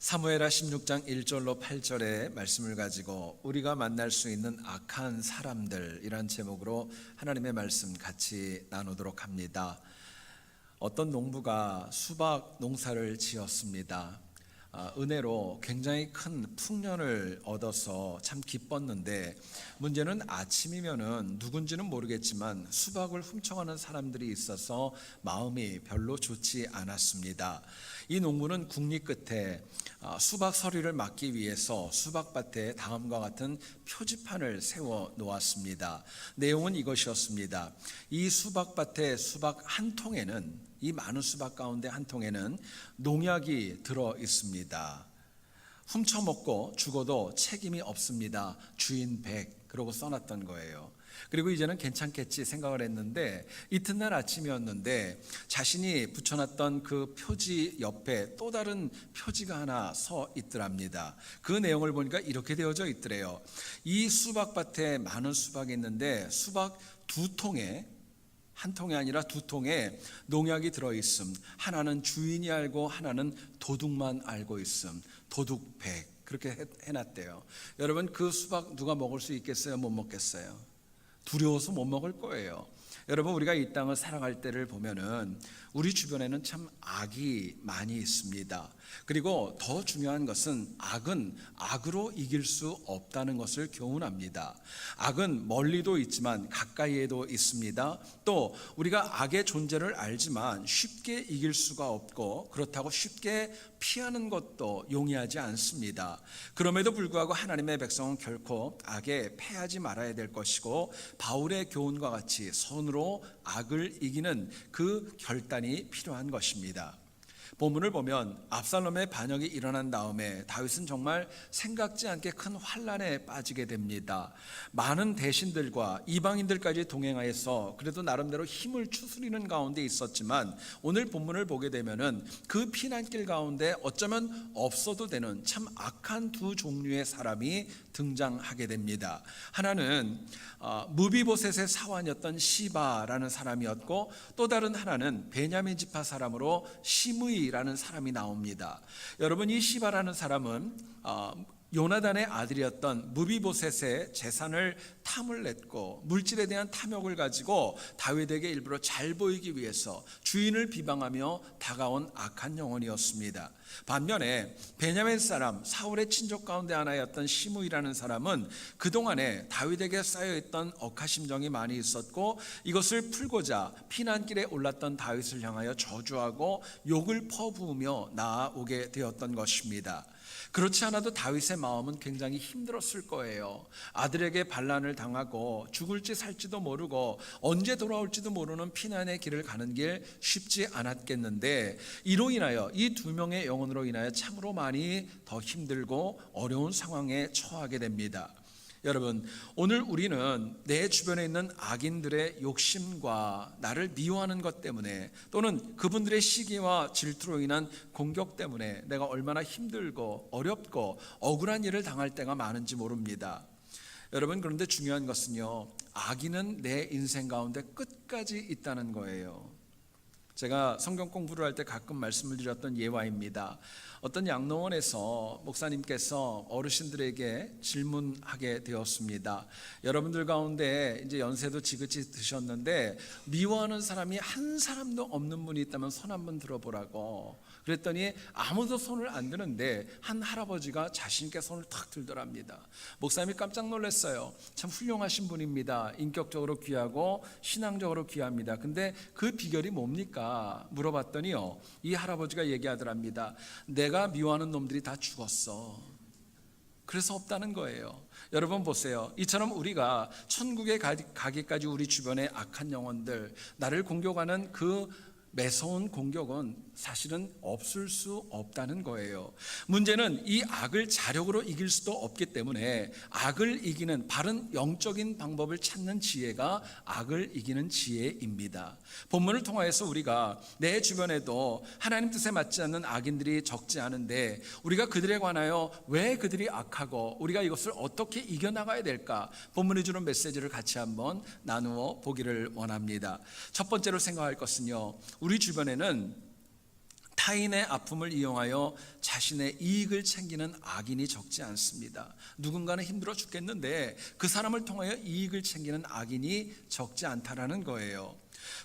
사무엘하 16장 1절로 8절의 말씀을 가지고 우리가 만날 수 있는 악한 사람들이란 제목으로 하나님의 말씀 같이 나누도록 합니다. 어떤 농부가 수박 농사를 지었습니다. 은혜로 굉장히 큰 풍년을 얻어서 참 기뻤는데, 문제는 아침이면은 누군지는 모르겠지만 수박을 훔쳐가는 사람들이 있어서 마음이 별로 좋지 않았습니다. 이 농부는 국리 끝에 수박 서리를 막기 위해서 수박밭에 다음과 같은 표지판을 세워 놓았습니다. 내용은 이것이었습니다. 이 수박밭에 수박 한 통에는, 이 많은 수박 가운데 한 통에는 농약이 들어 있습니다. 훔쳐먹고 죽어도 책임이 없습니다. 주인 100, 그러고 써놨던 거예요. 그리고 이제는 괜찮겠지 생각을 했는데, 이튿날 아침이었는데 자신이 붙여놨던 그 표지 옆에 또 다른 표지가 하나 서 있더랍니다. 그 내용을 보니까 이렇게 되어져 있더래요. 이 수박밭에 많은 수박이 있는데 수박 두 통에, 한 통이 아니라 두 통에 농약이 들어있음. 하나는 주인이 알고 하나는 도둑만 알고 있음. 도둑 100, 그렇게 해놨대요. 여러분, 그 수박 누가 먹을 수 있겠어요? 못 먹겠어요? 두려워서 못 먹을 거예요. 여러분, 우리가 이 땅을 살아갈 때를 보면은 우리 주변에는 참 악이 많이 있습니다. 그리고 더 중요한 것은 악은 악으로 이길 수 없다는 것을 교훈합니다. 악은 멀리도 있지만 가까이에도 있습니다. 또 우리가 악의 존재를 알지만 쉽게 이길 수가 없고, 그렇다고 쉽게 피하는 것도 용이하지 않습니다. 그럼에도 불구하고 하나님의 백성은 결코 악에 패하지 말아야 될 것이고, 바울의 교훈과 같이 손으로 악을 이기는 그 결단이 필요한 것입니다. 본문을 보면 압살롬의 반역이 일어난 다음에 다윗은 정말 생각지 않게 큰 환난에 빠지게 됩니다. 많은 대신들과 이방인들까지 동행하여서 그래도 나름대로 힘을 추스리는 가운데 있었지만, 오늘 본문을 보게 되면은 그 피난길 가운데 어쩌면 없어도 되는 참 악한 두 종류의 사람이 등장하게 됩니다. 하나는 무비보셋의 사환이었던 시바라는 사람이었고, 또 다른 하나는 베냐민 지파 사람으로 시므이라는 사람이 나옵니다. 여러분, 이 시바라는 사람은 요나단의 아들이었던 무비보셋의 재산을 탐을 냈고, 물질에 대한 탐욕을 가지고 다윗에게 일부러 잘 보이기 위해서 주인을 비방하며 다가온 악한 영혼이었습니다. 반면에 베냐민 사람 사울의 친족 가운데 하나였던 시므이라는 사람은 그동안에 다윗에게 쌓여있던 억하심정이 많이 있었고, 이것을 풀고자 피난길에 올랐던 다윗을 향하여 저주하고 욕을 퍼부으며 나아오게 되었던 것입니다. 그렇지 않아도 다윗의 마음은 굉장히 힘들었을 거예요. 아들에게 반란을 당하고 죽을지 살지도 모르고 언제 돌아올지도 모르는 피난의 길을 가는 길 쉽지 않았겠는데, 이로 인하여 이 두 명의 영혼으로 인하여 참으로 많이 더 힘들고 어려운 상황에 처하게 됩니다. 여러분, 오늘 우리는 내 주변에 있는 악인들의 욕심과 나를 미워하는 것 때문에, 또는 그분들의 시기와 질투로 인한 공격 때문에 내가 얼마나 힘들고 어렵고 억울한 일을 당할 때가 많은지 모릅니다. 여러분, 그런데 중요한 것은요, 악인은 내 인생 가운데 끝까지 있다는 거예요. 제가 성경 공부를 할 때 가끔 말씀을 드렸던 예화입니다. 어떤 양로원에서 목사님께서 어르신들에게 질문하게 되었습니다. 여러분들 가운데 이제 연세도 지긋이 드셨는데 미워하는 사람이 한 사람도 없는 분이 있다면 손 한번 들어보라고. 그랬더니 아무도 손을 안 드는데 한 할아버지가 자신 있게 손을 탁 들더랍니다. 목사님이 깜짝 놀랐어요. 참 훌륭하신 분입니다. 인격적으로 귀하고 신앙적으로 귀합니다. 근데 그 비결이 뭡니까? 물어봤더니요, 이 할아버지가 얘기하더랍니다. 내가 미워하는 놈들이 다 죽었어. 그래서 없다는 거예요. 여러분 보세요. 이처럼 우리가 천국에 가기까지 우리 주변의 악한 영혼들, 나를 공격하는 그 매서운 공격은 사실은 없을 수 없다는 거예요. 문제는 이 악을 자력으로 이길 수도 없기 때문에 악을 이기는 바른 영적인 방법을 찾는 지혜가 악을 이기는 지혜입니다. 본문을 통하여서 우리가 내 주변에도 하나님 뜻에 맞지 않는 악인들이 적지 않은데, 우리가 그들에 관하여 왜 그들이 악하고 우리가 이것을 어떻게 이겨나가야 될까, 본문이 주는 메시지를 같이 한번 나누어 보기를 원합니다. 첫 번째로 생각할 것은요, 우리 주변에는 타인의 아픔을 이용하여 자신의 이익을 챙기는 악인이 적지 않습니다. 누군가는 힘들어 죽겠는데 그 사람을 통하여 이익을 챙기는 악인이 적지 않다라는 거예요.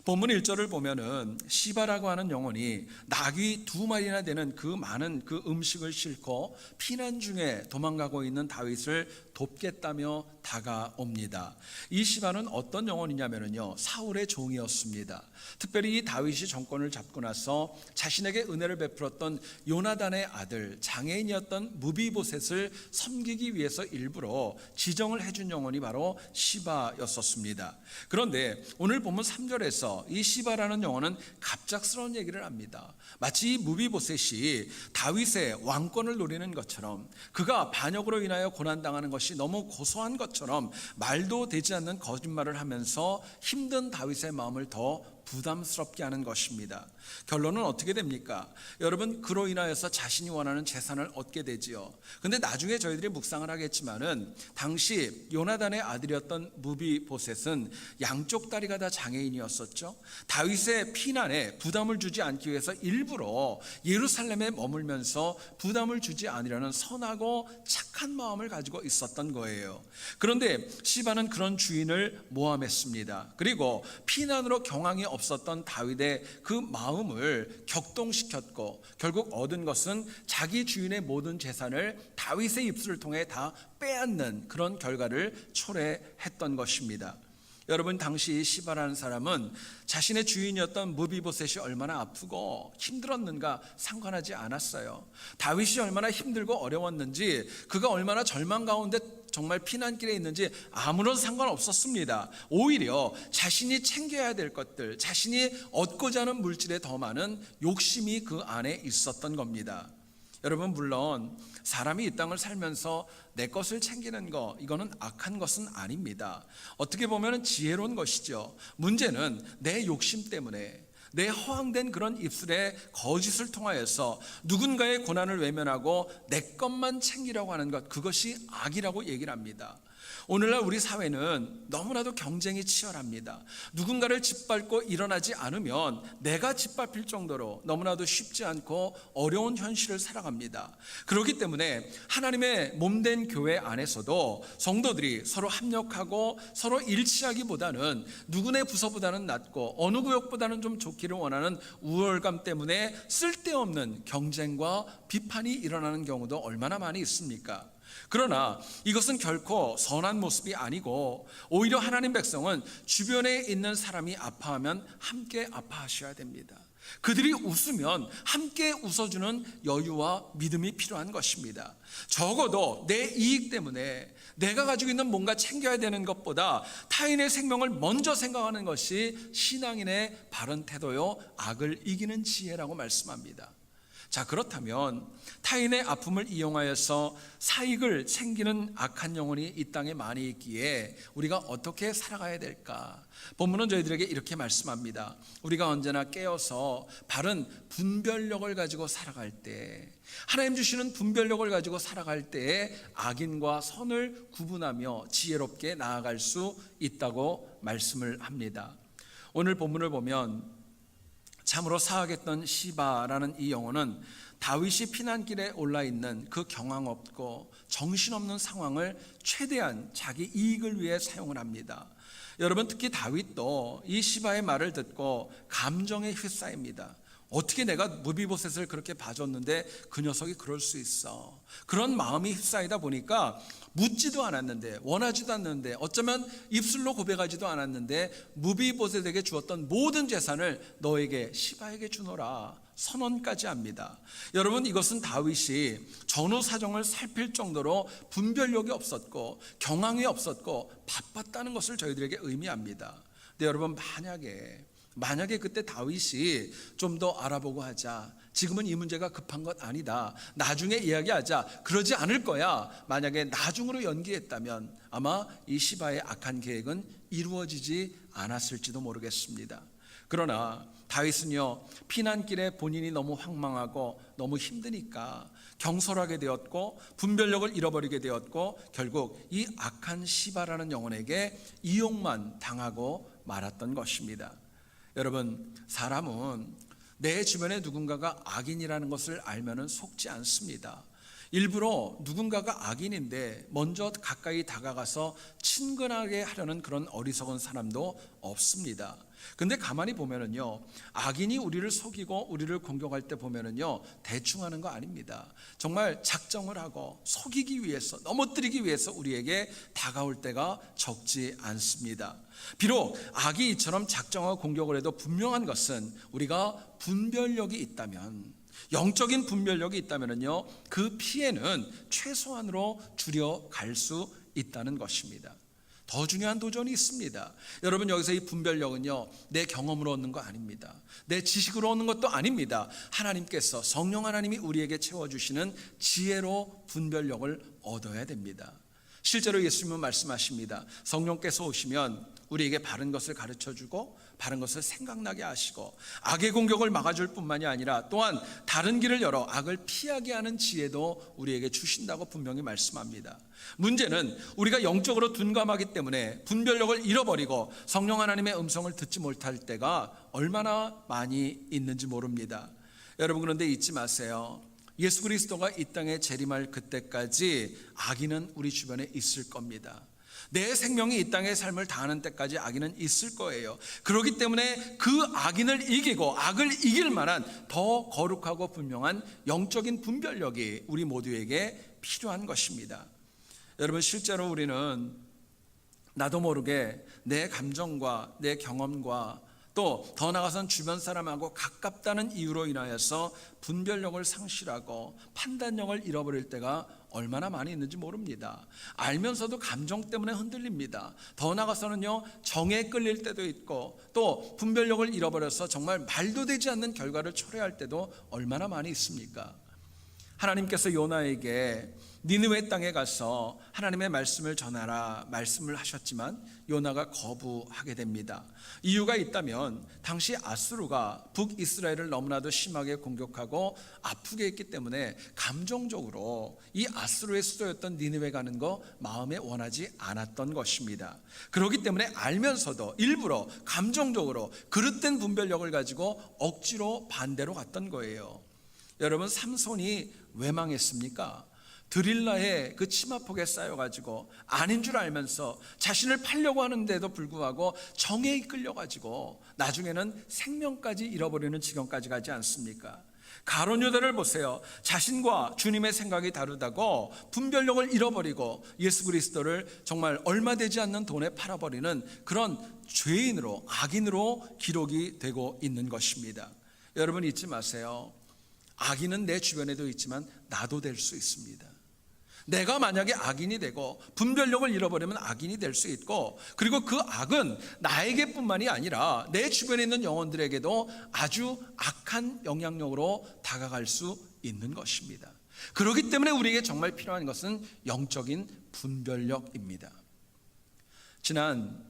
본문 1절을 보면은 시바라고 하는 영혼이 나귀 2마리나 되는 그 많은 그 음식을 싣고 피난 중에 도망가고 있는 다윗을 돕겠다며 다가옵니다. 이 시바는 어떤 영혼이냐면요, 사울의 종이었습니다. 특별히 이 다윗이 정권을 잡고 나서 자신에게 은혜를 베풀었던 요나단의 아들 장애인이었던 무비보셋을 섬기기 위해서 일부러 지정을 해준 영혼이 바로 시바였었습니다. 그런데 오늘 본문 3절에서 이 시바라는 영혼은 갑작스러운 얘기를 합니다. 마치 이 무비보셋이 다윗의 왕권을 노리는 것처럼, 그가 반역으로 인하여 고난당하는 것이 너무 고소한 것처럼 말도 되지 않는 거짓말을 하면서 힘든 다윗의 마음을 더 부담스럽게 하는 것입니다. 결론은 어떻게 됩니까? 여러분, 그로 인하여서 자신이 원하는 재산을 얻게 되지요. 근데 나중에 저희들이 묵상을 하겠지만은 당시 요나단의 아들이었던 무비보셋은 양쪽 다리가 다 장애인이었었죠. 다윗의 피난에 부담을 주지 않기 위해서 일부러 예루살렘에 머물면서 부담을 주지 않으려는 선하고 착한 마음을 가지고 있었던 거예요. 그런데 시바는 그런 주인을 모함했습니다. 그리고 피난으로 경황이 없었던 다윗의 그 마음을 격동시켰고, 결국 얻은 것은 자기 주인의 모든 재산을 다윗의 입술을 통해 다 빼앗는 그런 결과를 초래했던 것입니다. 여러분, 당시 시바라는 사람은 자신의 주인이었던 무비보셋이 얼마나 아프고 힘들었는가 상관하지 않았어요. 다윗이 얼마나 힘들고 어려웠는지, 그가 얼마나 절망 가운데 정말 피난길에 있는지 아무런 상관없었습니다. 오히려 자신이 챙겨야 될 것들, 자신이 얻고자 하는 물질에 더 많은 욕심이 그 안에 있었던 겁니다. 여러분, 물론 사람이 이 땅을 살면서 내 것을 챙기는 거, 이거는 악한 것은 아닙니다. 어떻게 보면 지혜로운 것이죠. 문제는 내 욕심 때문에, 내 허황된 그런 입술의 거짓을 통하여서 누군가의 고난을 외면하고 내 것만 챙기려고 하는 것, 그것이 악이라고 얘기를 합니다. 오늘날 우리 사회는 너무나도 경쟁이 치열합니다. 누군가를 짓밟고 일어나지 않으면 내가 짓밟힐 정도로 너무나도 쉽지 않고 어려운 현실을 살아갑니다. 그렇기 때문에 하나님의 몸된 교회 안에서도 성도들이 서로 합력하고 서로 일치하기보다는 누구네 부서보다는 낫고 어느 구역보다는 좀 좋기를 원하는 우월감 때문에 쓸데없는 경쟁과 비판이 일어나는 경우도 얼마나 많이 있습니까? 그러나 이것은 결코 선한 모습이 아니고, 오히려 하나님 백성은 주변에 있는 사람이 아파하면 함께 아파하셔야 됩니다. 그들이 웃으면 함께 웃어주는 여유와 믿음이 필요한 것입니다. 적어도 내 이익 때문에 내가 가지고 있는 뭔가 챙겨야 되는 것보다 타인의 생명을 먼저 생각하는 것이 신앙인의 바른 태도요, 악을 이기는 지혜라고 말씀합니다. 자, 그렇다면 타인의 아픔을 이용하여서 사익을 챙기는 악한 영혼이 이 땅에 많이 있기에 우리가 어떻게 살아가야 될까? 본문은 저희들에게 이렇게 말씀합니다. 우리가 언제나 깨어서 바른 분별력을 가지고 살아갈 때, 하나님 주시는 분별력을 가지고 살아갈 때에 악인과 선을 구분하며 지혜롭게 나아갈 수 있다고 말씀을 합니다. 오늘 본문을 보면 참으로 사악했던 시바라는 이 영혼은 다윗이 피난길에 올라있는 그 경황 없고 정신없는 상황을 최대한 자기 이익을 위해 사용을 합니다. 여러분, 특히 다윗도 이 시바의 말을 듣고 감정에 휩싸입니다. 어떻게 내가 무비보셋을 그렇게 봐줬는데 그 녀석이 그럴 수 있어. 그런 마음이 휩싸이다 보니까 묻지도 않았는데, 원하지도 않는데, 어쩌면 입술로 고백하지도 않았는데 무비보셋에게 주었던 모든 재산을 너에게, 시바에게 주노라 선언까지 합니다. 여러분, 이것은 다윗이 전후 사정을 살필 정도로 분별력이 없었고 경황이 없었고 바빴다는 것을 저희들에게 의미합니다. 근데 여러분, 만약에 그때 다윗이 좀 더 알아보고 하자, 지금은 이 문제가 급한 것 아니다, 나중에 이야기하자, 그러지 않을 거야, 만약에 나중으로 연기했다면 아마 이 시바의 악한 계획은 이루어지지 않았을지도 모르겠습니다. 그러나 다윗은요, 피난길에 본인이 너무 황망하고 너무 힘드니까 경솔하게 되었고 분별력을 잃어버리게 되었고 결국 이 악한 시바라는 영혼에게 이용만 당하고 말았던 것입니다. 여러분, 사람은 내 주변에 누군가가 악인이라는 것을 알면은 속지 않습니다. 일부러 누군가가 악인인데 먼저 가까이 다가가서 친근하게 하려는 그런 어리석은 사람도 없습니다. 근데 가만히 보면은요, 악인이 우리를 속이고 우리를 공격할 때 보면은요, 대충 하는 거 아닙니다. 정말 작정을 하고 속이기 위해서, 넘어뜨리기 위해서 우리에게 다가올 때가 적지 않습니다. 비록 악이 이처럼 작정하고 공격을 해도 분명한 것은 우리가 분별력이 있다면, 영적인 분별력이 있다면요, 그 피해는 최소한으로 줄여갈 수 있다는 것입니다. 더 중요한 도전이 있습니다. 여러분, 여기서 이 분별력은요, 내 경험으로 얻는 거 아닙니다. 내 지식으로 얻는 것도 아닙니다. 하나님께서, 성령 하나님이 우리에게 채워주시는 지혜로 분별력을 얻어야 됩니다. 실제로 예수님은 말씀하십니다. 성령께서 오시면 우리에게 바른 것을 가르쳐주고 바른 것을 생각나게 하시고 악의 공격을 막아줄 뿐만이 아니라 또한 다른 길을 열어 악을 피하게 하는 지혜도 우리에게 주신다고 분명히 말씀합니다. 문제는 우리가 영적으로 둔감하기 때문에 분별력을 잃어버리고 성령 하나님의 음성을 듣지 못할 때가 얼마나 많이 있는지 모릅니다. 여러분, 그런데 잊지 마세요. 예수 그리스도가 이 땅에 재림할 그때까지 악인은 우리 주변에 있을 겁니다. 내 생명이 이 땅의 삶을 다하는 때까지 악인은 있을 거예요. 그렇기 때문에 그 악인을 이기고 악을 이길 만한 더 거룩하고 분명한 영적인 분별력이 우리 모두에게 필요한 것입니다. 여러분, 실제로 우리는 나도 모르게 내 감정과 내 경험과 또 더 나아가서는 주변 사람하고 가깝다는 이유로 인하여서 분별력을 상실하고 판단력을 잃어버릴 때가 얼마나 많이 있는지 모릅니다. 알면서도 감정 때문에 흔들립니다. 더 나아가서는요, 정에 끌릴 때도 있고 또 분별력을 잃어버려서 정말 말도 되지 않는 결과를 초래할 때도 얼마나 많이 있습니까? 하나님께서 요나에게 니느웨 땅에 가서 하나님의 말씀을 전하라 말씀을 하셨지만 요나가 거부하게 됩니다. 이유가 있다면 당시 아수르가 북이스라엘을 너무나도 심하게 공격하고 아프게 했기 때문에 감정적으로 이 아수르의 수도였던 니느웨 가는 거 마음에 원하지 않았던 것입니다. 그렇기 때문에 알면서도 일부러 감정적으로 그릇된 분별력을 가지고 억지로 반대로 갔던 거예요. 여러분, 삼손이 왜 망했습니까? 드릴라의 그 치마폭에 쌓여가지고 아닌 줄 알면서 자신을 팔려고 하는데도 불구하고 정에 이끌려가지고 나중에는 생명까지 잃어버리는 지경까지 가지 않습니까? 가룟 유다를 보세요. 자신과 주님의 생각이 다르다고 분별력을 잃어버리고 예수 그리스도를 정말 얼마 되지 않는 돈에 팔아버리는 그런 죄인으로, 악인으로 기록이 되고 있는 것입니다. 여러분, 잊지 마세요. 악인은 내 주변에도 있지만 나도 될 수 있습니다. 내가 만약에 악인이 되고 분별력을 잃어버리면 악인이 될 수 있고, 그리고 그 악은 나에게뿐만이 아니라 내 주변에 있는 영혼들에게도 아주 악한 영향력으로 다가갈 수 있는 것입니다. 그렇기 때문에 우리에게 정말 필요한 것은 영적인 분별력입니다. 지난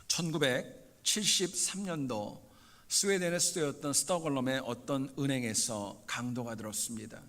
1973년도 스웨덴의 수도였던 스톡홀름의 어떤 은행에서 강도가 들었습니다.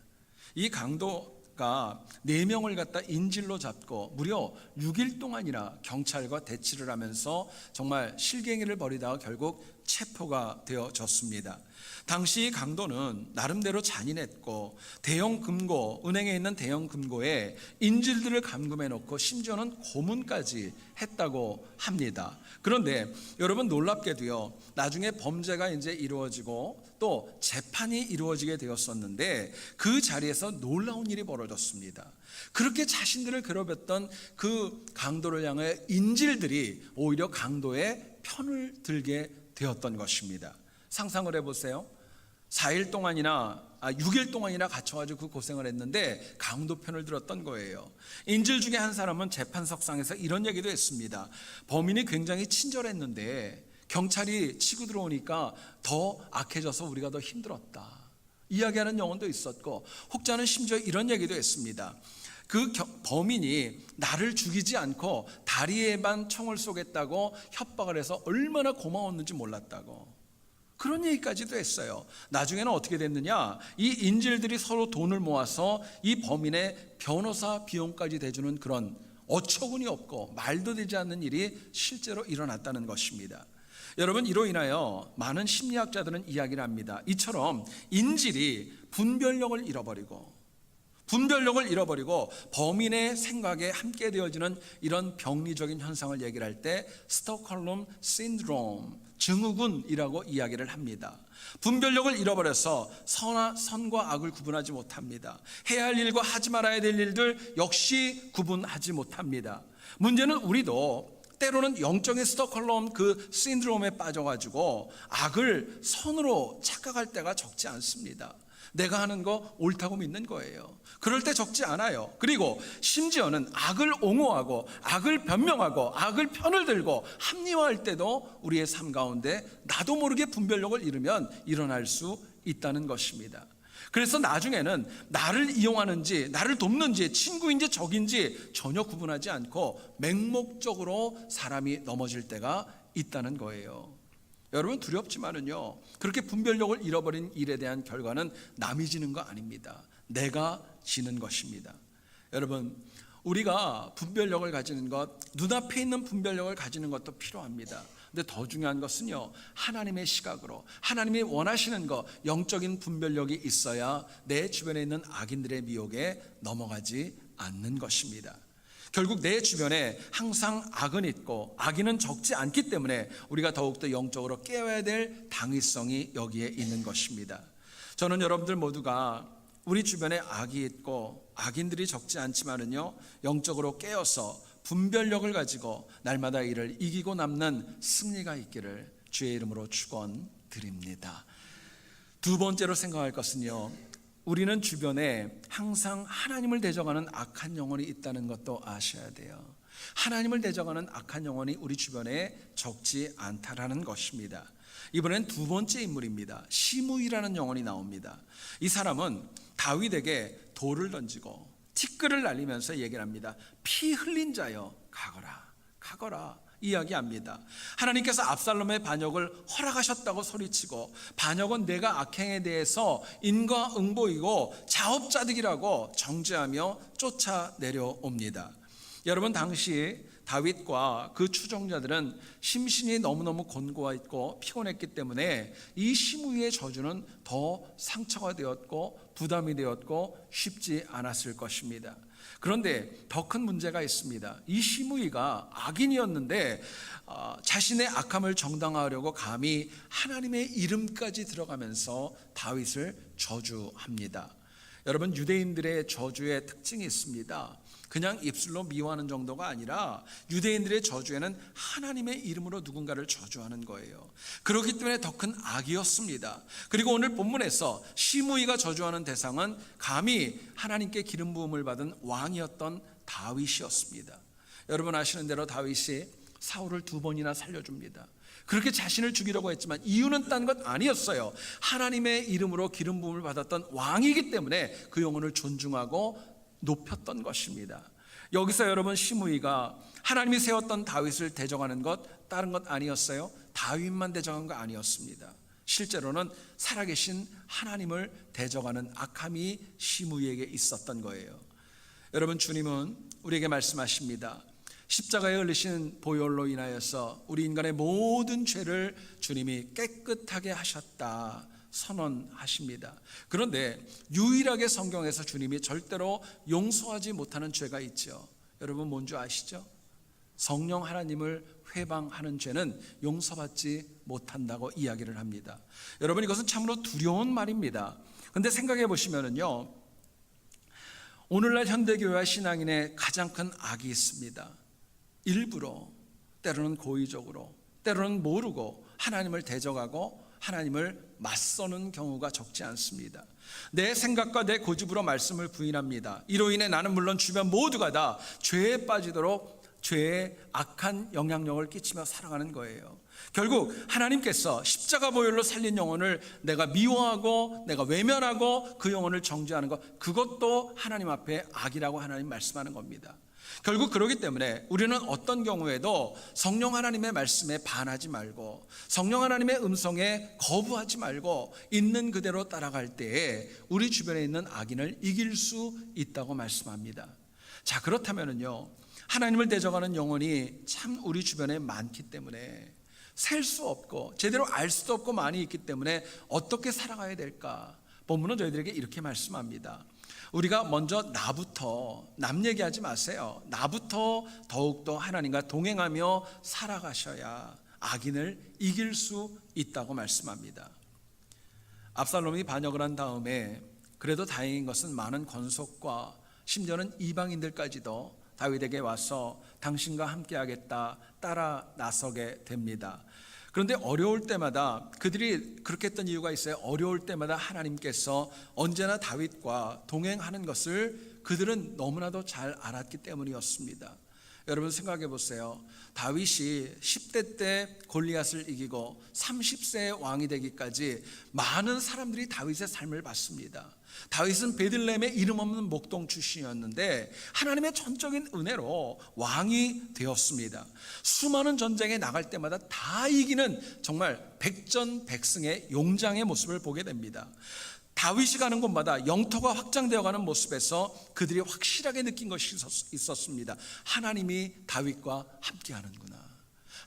이 강도가 4명을 갖다 인질로 잡고 무려 6일 동안이나 경찰과 대치를 하면서 정말 실갱이를 벌이다가 결국 체포가 되어졌습니다. 당시 강도는 나름대로 잔인했고 대형 금고, 은행에 있는 대형 금고에 인질들을 감금해 놓고 심지어는 고문까지 했다고 합니다. 그런데 여러분, 놀랍게도요, 나중에 범죄가 이제 이루어지고 또 재판이 이루어지게 되었었는데 그 자리에서 놀라운 일이 벌어졌습니다. 그렇게 자신들을 괴롭혔던 그 강도를 향해 인질들이 오히려 강도의 편을 들게 되었던 것입니다. 상상을 해보세요. 6일 동안이나 갇혀가지고 그 고생을 했는데 강도 편을 들었던 거예요. 인질 중에 한 사람은 재판석상에서 이런 얘기도 했습니다. 범인이 굉장히 친절했는데 경찰이 치고 들어오니까 더 악해져서 우리가 더 힘들었다, 이야기하는 영혼도 있었고, 혹자는 심지어 이런 얘기도 했습니다. 그 범인이 나를 죽이지 않고 다리에만 총을 쏘겠다고 협박을 해서 얼마나 고마웠는지 몰랐다고, 그런 얘기까지도 했어요. 나중에는 어떻게 됐느냐, 이 인질들이 서로 돈을 모아서 이 범인의 변호사 비용까지 대주는 그런 어처구니 없고 말도 되지 않는 일이 실제로 일어났다는 것입니다. 여러분, 이로 인하여 많은 심리학자들은 이야기를 합니다. 이처럼 인질이 분별력을 잃어버리고 범인의 생각에 함께 되어지는 이런 병리적인 현상을 얘기를 할 때 스톡홀름 신드롬, 증후군이라고 이야기를 합니다. 분별력을 잃어버려서 선과 악을 구분하지 못합니다. 해야 할 일과 하지 말아야 될 일들 역시 구분하지 못합니다. 문제는 우리도 때로는 영적인 스톡홀름 그 신드롬에 빠져가지고 악을 선으로 착각할 때가 적지 않습니다. 내가 하는 거 옳다고 믿는 거예요. 그럴 때 적지 않아요. 그리고 심지어는 악을 옹호하고 악을 변명하고 악을 편을 들고 합리화할 때도 우리의 삶 가운데 나도 모르게 분별력을 잃으면 일어날 수 있다는 것입니다. 그래서 나중에는 나를 이용하는지 나를 돕는지 친구인지 적인지 전혀 구분하지 않고 맹목적으로 사람이 넘어질 때가 있다는 거예요. 여러분, 두렵지만은요, 그렇게 분별력을 잃어버린 일에 대한 결과는 남이 지는 거 아닙니다. 내가 지는 것입니다. 여러분, 우리가 분별력을 가지는 것, 눈앞에 있는 분별력을 가지는 것도 필요합니다. 근데 더 중요한 것은요, 하나님의 시각으로 하나님이 원하시는 것, 영적인 분별력이 있어야 내 주변에 있는 악인들의 미혹에 넘어가지 않는 것입니다. 결국 내 주변에 항상 악은 있고 악인은 적지 않기 때문에 우리가 더욱더 영적으로 깨워야 될 당위성이 여기에 있는 것입니다. 저는 여러분들 모두가 우리 주변에 악이 있고 악인들이 적지 않지만은요, 영적으로 깨어서 분별력을 가지고 날마다 이를 이기고 남는 승리가 있기를 주의 이름으로 축원드립니다. 두 번째로 생각할 것은요, 우리는 주변에 항상 하나님을 대적하는 악한 영혼이 있다는 것도 아셔야 돼요. 하나님을 대적하는 악한 영혼이 우리 주변에 적지 않다라는 것입니다. 이번엔 두 번째 인물입니다. 시므이라는 영혼이 나옵니다. 이 사람은 다윗에게 돌을 던지고 티끌을 날리면서 얘기를 합니다. 피 흘린 자여 가거라 이야기합니다. 하나님께서 압살롬의 반역을 허락하셨다고 소리치고, 반역은 내가 악행에 대해서 인과응보이고 자업자득이라고 정죄하며 쫓아내려옵니다. 여러분, 당시 다윗과 그 추종자들은 심신이 너무너무 곤고와 있고 피곤했기 때문에 이 시므이의 저주는 더 상처가 되었고 부담이 되었고 쉽지 않았을 것입니다. 그런데 더 큰 문제가 있습니다. 이 시므이가 악인이었는데 자신의 악함을 정당화하려고 감히 하나님의 이름까지 들어가면서 다윗을 저주합니다. 여러분, 유대인들의 저주의 특징이 있습니다. 그냥 입술로 미워하는 정도가 아니라 유대인들의 저주에는 하나님의 이름으로 누군가를 저주하는 거예요. 그렇기 때문에 더 큰 악이었습니다. 그리고 오늘 본문에서 시므이가 저주하는 대상은 감히 하나님께 기름 부음을 받은 왕이었던 다윗이었습니다. 여러분 아시는 대로 다윗이 사울을 2번이나 살려줍니다. 그렇게 자신을 죽이려고 했지만 이유는 딴 것 아니었어요. 하나님의 이름으로 기름 부음을 받았던 왕이기 때문에 그 영혼을 존중하고 높였던 것입니다. 여기서 여러분, 시므이가 하나님이 세웠던 다윗을 대적하는 것 다른 것 아니었어요. 다윗만 대적한 거 아니었습니다. 실제로는 살아계신 하나님을 대적하는 악함이 시므이에게 있었던 거예요. 여러분, 주님은 우리에게 말씀하십니다. 십자가에 흘리신 보혈로 인하여서 우리 인간의 모든 죄를 주님이 깨끗하게 하셨다 선언하십니다. 그런데 유일하게 성경에서 주님이 절대로 용서하지 못하는 죄가 있죠. 여러분, 뭔지 아시죠? 성령 하나님을 회방하는 죄는 용서받지 못한다고 이야기를 합니다. 여러분, 이것은 참으로 두려운 말입니다. 그런데 생각해 보시면은요, 오늘날 현대교회와 신앙인의 가장 큰 악이 있습니다. 일부러, 때로는 고의적으로, 때로는 모르고 하나님을 대적하고 하나님을 맞서는 경우가 적지 않습니다. 내 생각과 내 고집으로 말씀을 부인합니다. 이로 인해 나는 물론 주변 모두가 다 죄에 빠지도록 죄의 악한 영향력을 끼치며 살아가는 거예요. 결국 하나님께서 십자가 보혈로 살린 영혼을 내가 미워하고 내가 외면하고 그 영혼을 정죄하는 것, 그것도 하나님 앞에 악이라고 하나님 말씀하는 겁니다. 결국 그렇기 때문에 우리는 어떤 경우에도 성령 하나님의 말씀에 반하지 말고 성령 하나님의 음성에 거부하지 말고 있는 그대로 따라갈 때에 우리 주변에 있는 악인을 이길 수 있다고 말씀합니다. 자, 그렇다면요, 하나님을 대적하는 영혼이 참 우리 주변에 많기 때문에 셀 수 없고 제대로 알 수도 없고 많이 있기 때문에 어떻게 살아가야 될까? 본문은 저희들에게 이렇게 말씀합니다. 우리가 먼저 나부터, 남 얘기하지 마세요. 나부터 더욱더 하나님과 동행하며 살아가셔야 악인을 이길 수 있다고 말씀합니다. 압살롬이 반역을 한 다음에 그래도 다행인 것은 많은 권속과 심지어는 이방인들까지도 다윗에게 와서 당신과 함께하겠다 따라 나서게 됩니다. 그런데 어려울 때마다, 그들이 그렇게 했던 이유가 있어요. 어려울 때마다 하나님께서 언제나 다윗과 동행하는 것을 그들은 너무나도 잘 알았기 때문이었습니다. 여러분 생각해 보세요. 다윗이 10대 때 골리앗을 이기고 30세의 왕이 되기까지 많은 사람들이 다윗의 삶을 봤습니다. 다윗은 베들레헴의 이름 없는 목동 출신이었는데 하나님의 전적인 은혜로 왕이 되었습니다. 수많은 전쟁에 나갈 때마다 다 이기는 정말 백전백승의 용장의 모습을 보게 됩니다. 다윗이 가는 곳마다 영토가 확장되어가는 모습에서 그들이 확실하게 느낀 것이 있었습니다. 하나님이 다윗과 함께하는구나.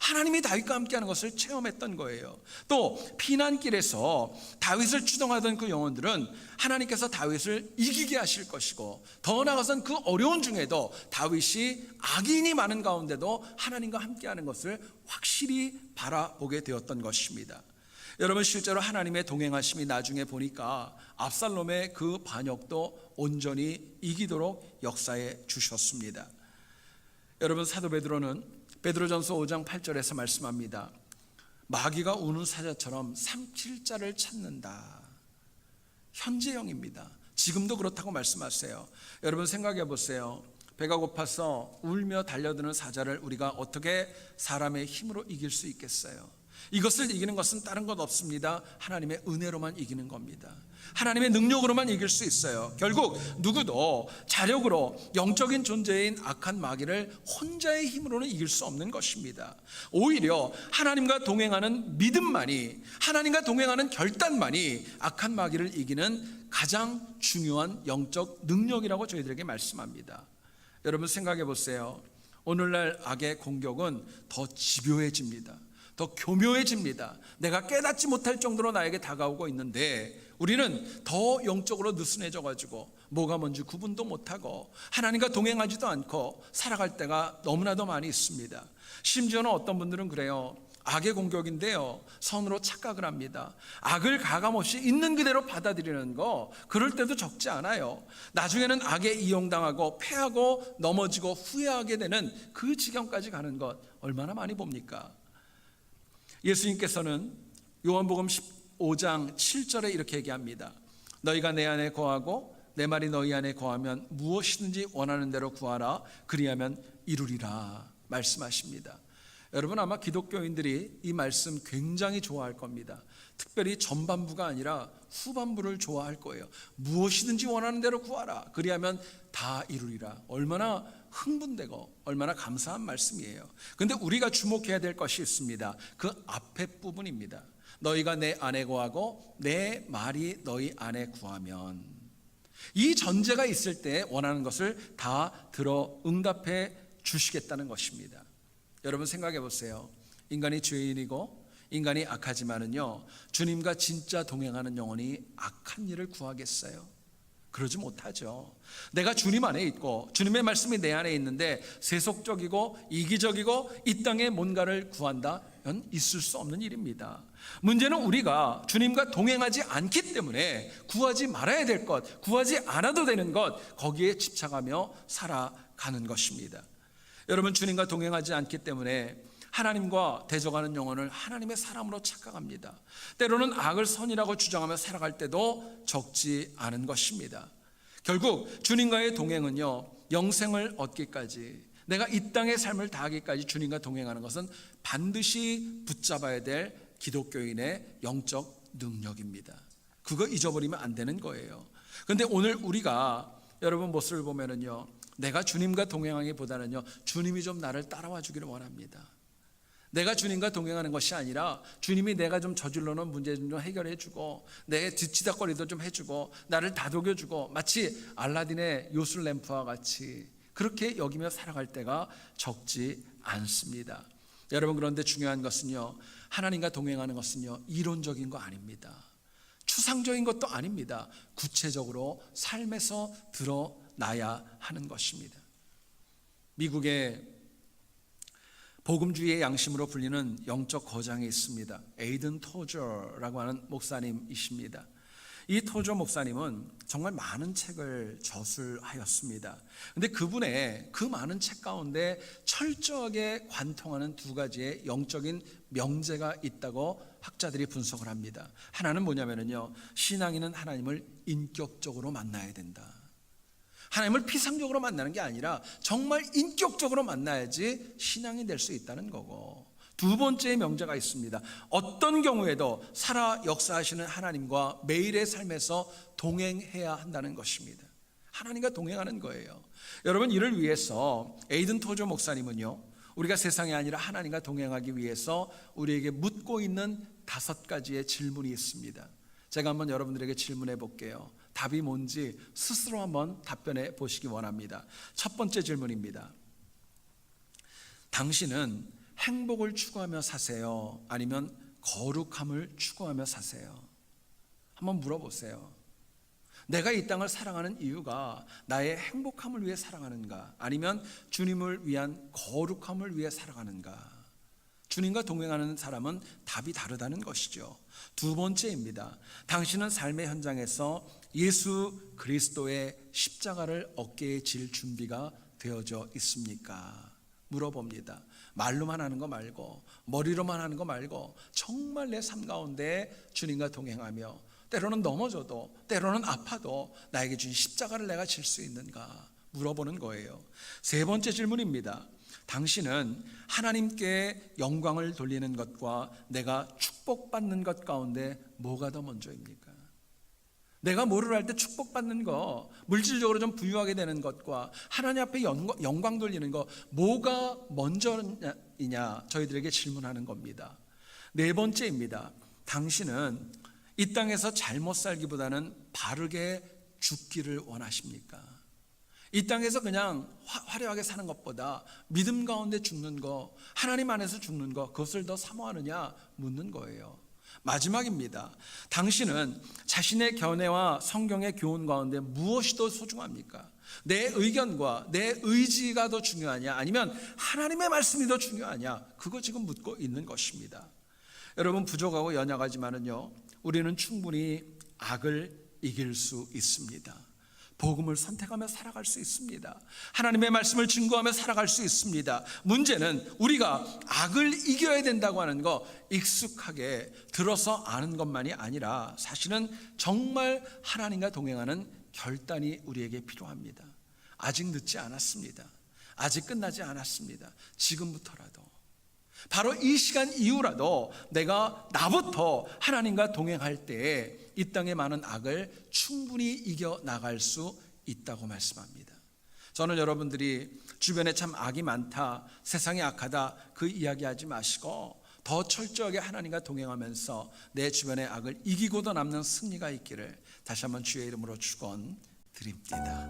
하나님이 다윗과 함께하는 것을 체험했던 거예요. 또 피난길에서 다윗을 추동하던 그 영혼들은 하나님께서 다윗을 이기게 하실 것이고, 더 나아가서는 그 어려운 중에도 다윗이 악인이 많은 가운데도 하나님과 함께하는 것을 확실히 바라보게 되었던 것입니다. 여러분 실제로 하나님의 동행하심이 나중에 보니까 압살롬의 그 반역도 온전히 이기도록 역사해 주셨습니다. 여러분 사도 베드로는 베드로전서 5장 8절에서 말씀합니다. 마귀가 우는 사자처럼 삼킬 자를 찾는다. 현재형입니다. 지금도 그렇다고 말씀하세요. 여러분 생각해 보세요. 배가 고파서 울며 달려드는 사자를 우리가 어떻게 사람의 힘으로 이길 수 있겠어요? 이것을 이기는 것은 다른 것 없습니다. 하나님의 은혜로만 이기는 겁니다. 하나님의 능력으로만 이길 수 있어요. 결국 누구도 자력으로 영적인 존재인 악한 마귀를 혼자의 힘으로는 이길 수 없는 것입니다. 오히려 하나님과 동행하는 믿음만이, 하나님과 동행하는 결단만이 악한 마귀를 이기는 가장 중요한 영적 능력이라고 저희들에게 말씀합니다. 여러분 생각해 보세요. 오늘날 악의 공격은 더 집요해집니다. 더 교묘해집니다. 내가 깨닫지 못할 정도로 나에게 다가오고 있는데 우리는 더 영적으로 느슨해져 가지고 뭐가 뭔지 구분도 못하고 하나님과 동행하지도 않고 살아갈 때가 너무나도 많이 있습니다. 심지어는 어떤 분들은 그래요. 악의 공격인데요, 선으로 착각을 합니다. 악을 가감없이 있는 그대로 받아들이는 거, 그럴 때도 적지 않아요. 나중에는 악에 이용당하고 패하고 넘어지고 후회하게 되는 그 지경까지 가는 것 얼마나 많이 봅니까? 예수님께서는 요한복음 15장 7절에 이렇게 얘기합니다. 너희가 내 안에 거하고 내 말이 너희 안에 거하면 무엇이든지 원하는 대로 구하라. 그리하면 이루리라 말씀하십니다. 여러분 아마 기독교인들이 이 말씀 굉장히 좋아할 겁니다. 특별히 전반부가 아니라 후반부를 좋아할 거예요. 무엇이든지 원하는 대로 구하라. 그리하면 다 이루리라. 얼마나 흥분되고 얼마나 감사한 말씀이에요. 그런데 우리가 주목해야 될 것이 있습니다. 그 앞에 부분입니다. 너희가 내 안에 거하고 내 말이 너희 안에 구하면, 이 전제가 있을 때 원하는 것을 다 들어 응답해 주시겠다는 것입니다. 여러분 생각해 보세요. 인간이 죄인이고 인간이 악하지만은요, 주님과 진짜 동행하는 영혼이 악한 일을 구하겠어요? 그러지 못하죠. 내가 주님 안에 있고 주님의 말씀이 내 안에 있는데 세속적이고 이기적이고 이 땅에 뭔가를 구한다면 있을 수 없는 일입니다. 문제는 우리가 주님과 동행하지 않기 때문에 구하지 말아야 될 것, 구하지 않아도 되는 것, 거기에 집착하며 살아가는 것입니다. 여러분 주님과 동행하지 않기 때문에 하나님과 대적하는 영혼을 하나님의 사람으로 착각합니다. 때로는 악을 선이라고 주장하며 살아갈 때도 적지 않은 것입니다. 결국 주님과의 동행은요, 영생을 얻기까지, 내가 이 땅의 삶을 다하기까지 주님과 동행하는 것은 반드시 붙잡아야 될 기독교인의 영적 능력입니다. 그거 잊어버리면 안 되는 거예요. 그런데 오늘 우리가 여러분 모습을 보면은요, 내가 주님과 동행하기보다는요, 주님이 좀 나를 따라와 주기를 원합니다. 내가 주님과 동행하는 것이 아니라 주님이 내가 좀 저질러 놓은 문제 좀 해결해 주고 내 뒤치다거리도 좀 해주고 나를 다독여 주고, 마치 알라딘의 요술 램프와 같이 그렇게 여기며 살아갈 때가 적지 않습니다. 여러분, 그런데 중요한 것은요, 하나님과 동행하는 것은요, 이론적인 거 아닙니다. 추상적인 것도 아닙니다. 구체적으로 삶에서 드러나야 하는 것입니다. 미국의 복음주의의 양심으로 불리는 영적 거장이 있습니다. 에이든 토저라고 하는 목사님이십니다. 이 토저 목사님은 정말 많은 책을 저술하였습니다. 그런데 그분의 그 많은 책 가운데 철저하게 관통하는 두 가지의 영적인 명제가 있다고 학자들이 분석을 합니다. 하나는 뭐냐면요, 신앙인은 하나님을 인격적으로 만나야 된다. 하나님을 피상적으로 만나는 게 아니라 정말 인격적으로 만나야지 신앙이 될 수 있다는 거고, 두 번째 명제가 있습니다. 어떤 경우에도 살아 역사하시는 하나님과 매일의 삶에서 동행해야 한다는 것입니다. 하나님과 동행하는 거예요. 여러분, 이를 위해서 에이든 토저 목사님은요, 우리가 세상이 아니라 하나님과 동행하기 위해서 우리에게 묻고 있는 5가지의 질문이 있습니다. 제가 한번 여러분들에게 질문해 볼게요. 답이 뭔지 스스로 한번 답변해 보시기 원합니다. 첫 번째 질문입니다. 당신은 행복을 추구하며 사세요? 아니면 거룩함을 추구하며 사세요? 한번 물어보세요. 내가 이 땅을 사랑하는 이유가 나의 행복함을 위해 사랑하는가? 아니면 주님을 위한 거룩함을 위해 살아가는가? 주님과 동행하는 사람은 답이 다르다는 것이죠. 두 번째입니다. 당신은 삶의 현장에서 예수 그리스도의 십자가를 어깨에 질 준비가 되어져 있습니까? 물어봅니다. 말로만 하는 거 말고, 머리로만 하는 거 말고, 정말 내 삶 가운데 주님과 동행하며 때로는 넘어져도, 때로는 아파도 나에게 주신 십자가를 내가 질 수 있는가 물어보는 거예요. 세 번째 질문입니다. 당신은 하나님께 영광을 돌리는 것과 내가 축복받는 것 가운데 뭐가 더 먼저입니까? 내가 뭐를 할 때 축복받는 거, 물질적으로 좀 부유하게 되는 것과 하나님 앞에 영광 돌리는 거, 뭐가 먼저이냐 저희들에게 질문하는 겁니다. 네 번째입니다. 당신은 이 땅에서 잘못 살기보다는 바르게 죽기를 원하십니까? 이 땅에서 그냥 화려하게 사는 것보다 믿음 가운데 죽는 거, 하나님 안에서 죽는 거, 그것을 더 사모하느냐 묻는 거예요. 마지막입니다. 당신은 자신의 견해와 성경의 교훈 가운데 무엇이 더 소중합니까? 내 의견과 내 의지가 더 중요하냐, 아니면 하나님의 말씀이 더 중요하냐, 그거 지금 묻고 있는 것입니다. 여러분, 부족하고 연약하지만은요, 우리는 충분히 악을 이길 수 있습니다. 복음을 선택하며 살아갈 수 있습니다. 하나님의 말씀을 증거하며 살아갈 수 있습니다. 문제는 우리가 악을 이겨야 된다고 하는 거 익숙하게 들어서 아는 것만이 아니라 사실은 정말 하나님과 동행하는 결단이 우리에게 필요합니다. 아직 늦지 않았습니다. 아직 끝나지 않았습니다. 지금부터라도, 바로 이 시간 이후라도 내가 나부터 하나님과 동행할 때에 이 땅의 많은 악을 충분히 이겨나갈 수 있다고 말씀합니다. 저는 여러분들이 주변에 참 악이 많다, 세상이 악하다, 그 이야기하지 마시고 더 철저하게 하나님과 동행하면서 내 주변의 악을 이기고도 남는 승리가 있기를 다시 한번 주의 이름으로 축원드립니다.